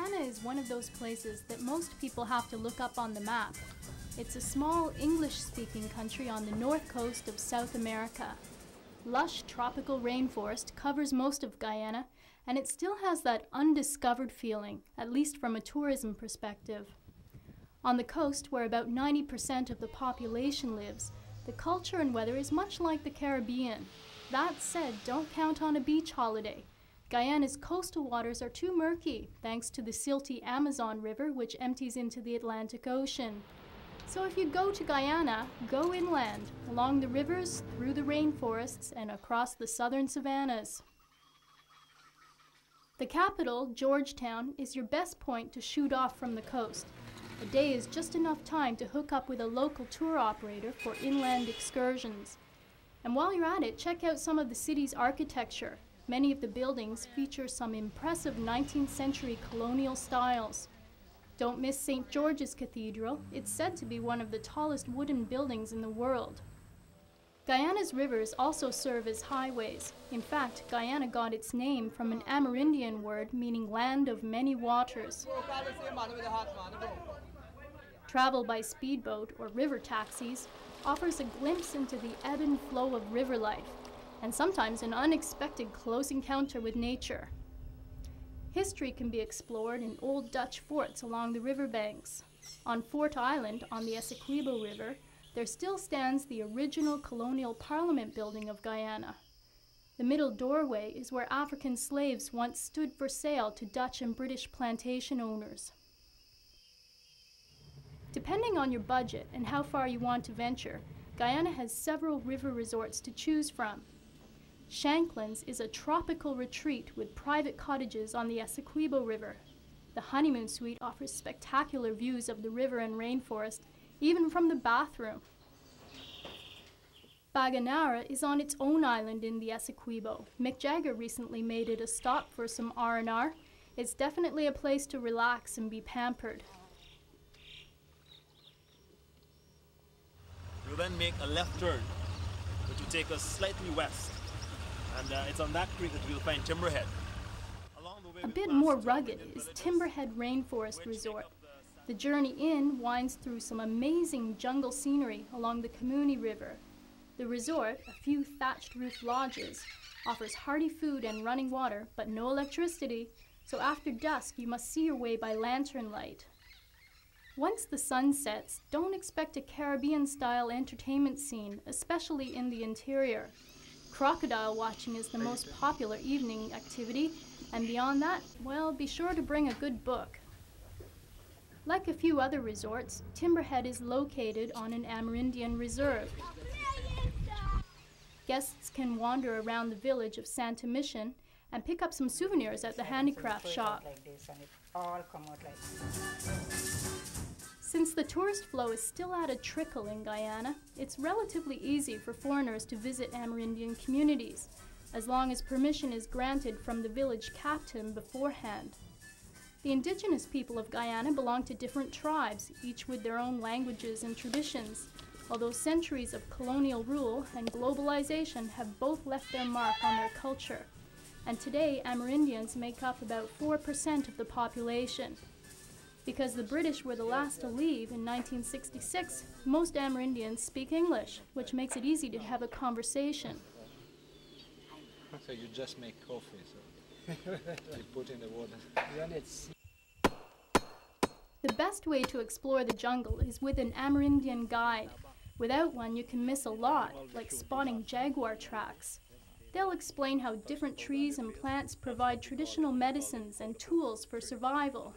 Guyana is one of those places that most people have to look up on the map. It's a small English-speaking country on the north coast of South America. Lush tropical rainforest covers most of Guyana, and it still has that undiscovered feeling, at least from a tourism perspective. On the coast, where about 90% of the population lives, the culture and weather is much like the Caribbean. That said, don't count on a beach holiday. Guyana's coastal waters are too murky, thanks to the silty Amazon River, which empties into the Atlantic Ocean. So if you go to Guyana, go inland, along the rivers, through the rainforests, and across the southern savannas. The capital, Georgetown, is your best point to shoot off from the coast. A day is just enough time to hook up with a local tour operator for inland excursions. And while you're at it, check out some of the city's architecture. Many of the buildings feature some impressive 19th century colonial styles. Don't miss St. George's Cathedral. It's said to be one of the tallest wooden buildings in the world. Guyana's rivers also serve as highways. In fact, Guyana got its name from an Amerindian word meaning land of many waters. Travel by speedboat or river taxis offers a glimpse into the ebb and flow of river life, and sometimes an unexpected close encounter with nature. History can be explored in old Dutch forts along the riverbanks. On Fort Island, on the Essequibo River, there still stands the original colonial parliament building of Guyana. The middle doorway is where African slaves once stood for sale to Dutch and British plantation owners. Depending on your budget and how far you want to venture, Guyana has several river resorts to choose from. Shanklands is a tropical retreat with private cottages on the Essequibo River. The honeymoon suite offers spectacular views of the river and rainforest, even from the bathroom. Baganara is on its own island in the Essequibo. Mick Jagger recently made it a stop for some R&R. It's definitely a place to relax and be pampered. We'll then make a left turn, which will take us slightly west. And it's on that creek that we'll find Timberhead. A bit more rugged is Timberhead Rainforest Resort. The journey in winds through some amazing jungle scenery along the Kamuni River. The resort, a few thatched roof lodges, offers hearty food and running water, but no electricity, so after dusk you must see your way by lantern light. Once the sun sets, don't expect a Caribbean-style entertainment scene, especially in the interior. Crocodile watching is the most popular evening activity, and beyond that, well, be sure to bring a good book. Like a few other resorts, Timberhead is located on an Amerindian reserve. Guests can wander around the village of Santa Mission and pick up some souvenirs at the handicraft shop. Since the tourist flow is still at a trickle in Guyana, it's relatively easy for foreigners to visit Amerindian communities, as long as permission is granted from the village captain beforehand. The indigenous people of Guyana belong to different tribes, each with their own languages and traditions, although centuries of colonial rule and globalization have both left their mark on their culture. And today, Amerindians make up about 4% of the population. Because the British were the last to leave in 1966, most Amerindians speak English, which makes it easy to have a conversation. So you just make coffee, so you put in the water. The best way to explore the jungle is with an Amerindian guide. Without one, you can miss a lot, like spotting jaguar tracks. They'll explain how different trees and plants provide traditional medicines and tools for survival.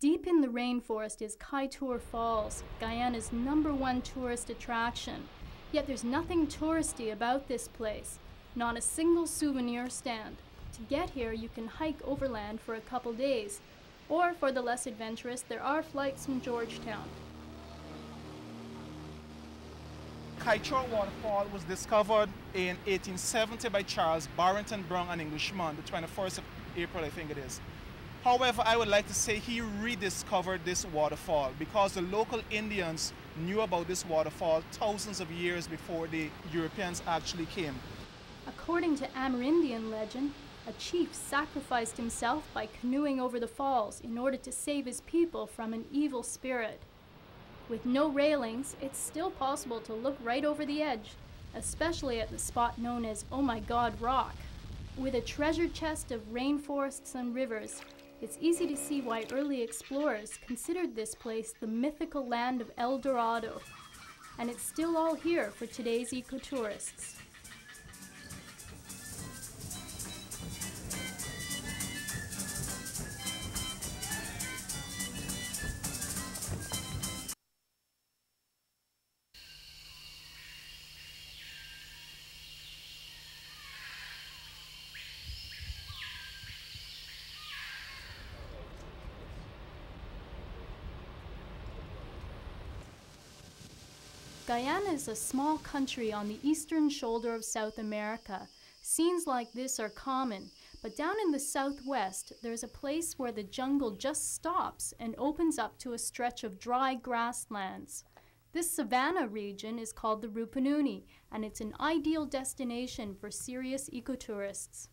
Deep in the rainforest is Kaitour Falls, Guyana's #1 tourist attraction. Yet there's nothing touristy about this place, not a single souvenir stand. To get here, you can hike overland for a couple days, or for the less adventurous, there are flights from Georgetown. Kaitour Waterfall was discovered in 1870 by Charles Barrington Brown, an Englishman, the 21st of April, I think it is. However, I would like to say he rediscovered this waterfall because the local Indians knew about this waterfall thousands of years before the Europeans actually came. According to Amerindian legend, a chief sacrificed himself by canoeing over the falls in order to save his people from an evil spirit. With no railings, it's still possible to look right over the edge, especially at the spot known as Oh My God Rock. With a treasure chest of rainforests and rivers, it's easy to see why early explorers considered this place the mythical land of El Dorado. And it's still all here for today's ecotourists. Guyana is a small country on the eastern shoulder of South America. Scenes like this are common, but down in the southwest, there's a place where the jungle just stops and opens up to a stretch of dry grasslands. This savanna region is called the Rupununi, and it's an ideal destination for serious ecotourists.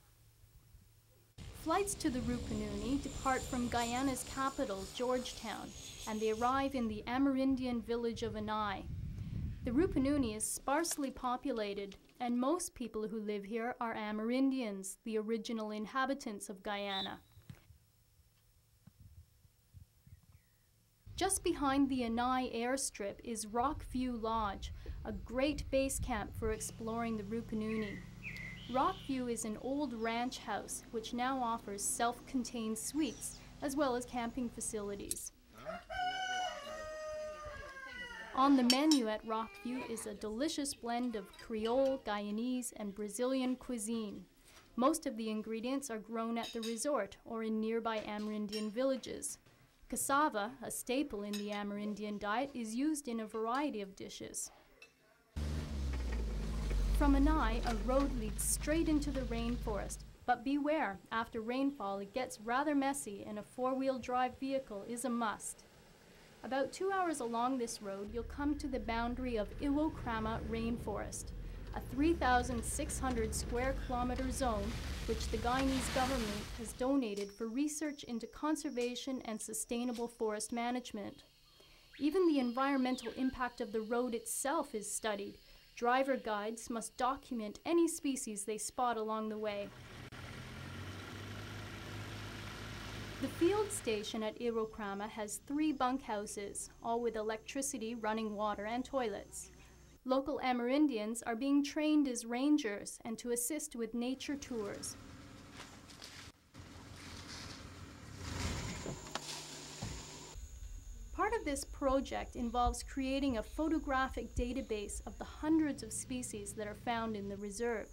Flights to the Rupununi depart from Guyana's capital, Georgetown, and they arrive in the Amerindian village of Anai. The Rupununi is sparsely populated, and most people who live here are Amerindians, the original inhabitants of Guyana. Just behind the Anai airstrip is Rockview Lodge, a great base camp for exploring the Rupununi. Rockview is an old ranch house which now offers self-contained suites as well as camping facilities. On the menu at Rockview is a delicious blend of Creole, Guyanese, and Brazilian cuisine. Most of the ingredients are grown at the resort or in nearby Amerindian villages. Cassava, a staple in the Amerindian diet, is used in a variety of dishes. From Anai, a road leads straight into the rainforest, but beware, after rainfall it gets rather messy and a four-wheel drive vehicle is a must. About 2 hours along this road, you'll come to the boundary of Iwokrama Rainforest, a 3,600 square kilometer zone which the Guyanese government has donated for research into conservation and sustainable forest management. Even the environmental impact of the road itself is studied. Driver guides must document any species they spot along the way. The field station at Iwokrama has 3 bunkhouses, all with electricity, running water, and toilets. Local Amerindians are being trained as rangers and to assist with nature tours. Part of this project involves creating a photographic database of the hundreds of species that are found in the reserve.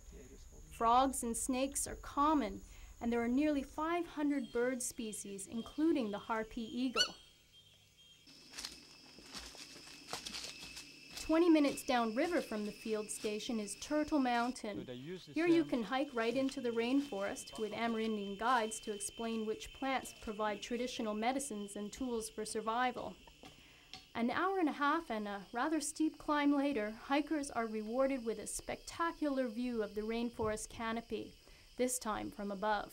Frogs and snakes are common, and there are nearly 500 bird species, including the harpy eagle. 20 minutes downriver from the field station is Turtle Mountain. Here you can hike right into the rainforest with Amerindian guides to explain which plants provide traditional medicines and tools for survival. An hour and a half and a rather steep climb later, hikers are rewarded with a spectacular view of the rainforest canopy, this time from above.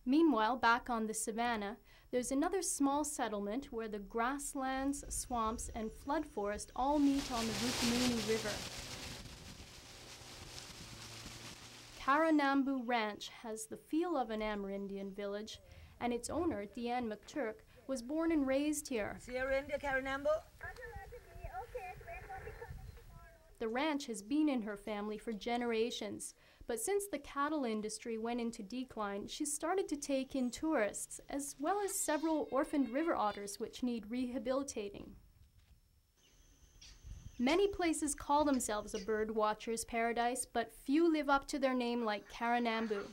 Meanwhile, back on the savanna, there's another small settlement where the grasslands, swamps, and flood forest all meet on the Rupununi River. Karanambu Ranch has the feel of an Amerindian village, and its owner, Deanne McTurk, was born and raised here. The ranch has been in her family for generations, but since the cattle industry went into decline, she started to take in tourists, as well as several orphaned river otters which need rehabilitating. Many places call themselves a bird watcher's paradise, but few live up to their name like Karanambu.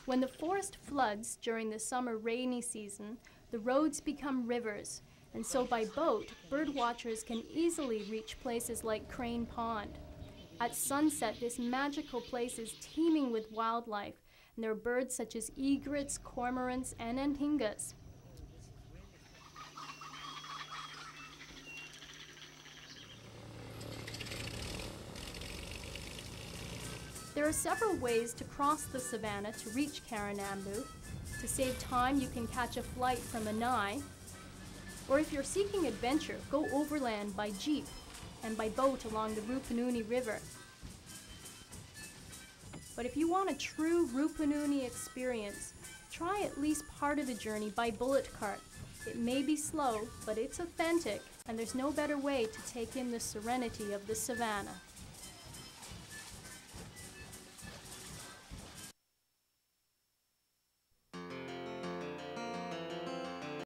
When the forest floods during the summer rainy season, the roads become rivers, and so by boat, bird watchers can easily reach places like Crane Pond. At sunset, this magical place is teeming with wildlife, and there are birds such as egrets, cormorants, and anhingas. There are several ways to cross the savannah to reach Karanambu. To save time, you can catch a flight from Anai, or if you're seeking adventure, go overland by jeep and by boat along the Rupununi River. But if you want a true Rupununi experience, try at least part of the journey by bullet cart. It may be slow, but it's authentic, and there's no better way to take in the serenity of the savannah.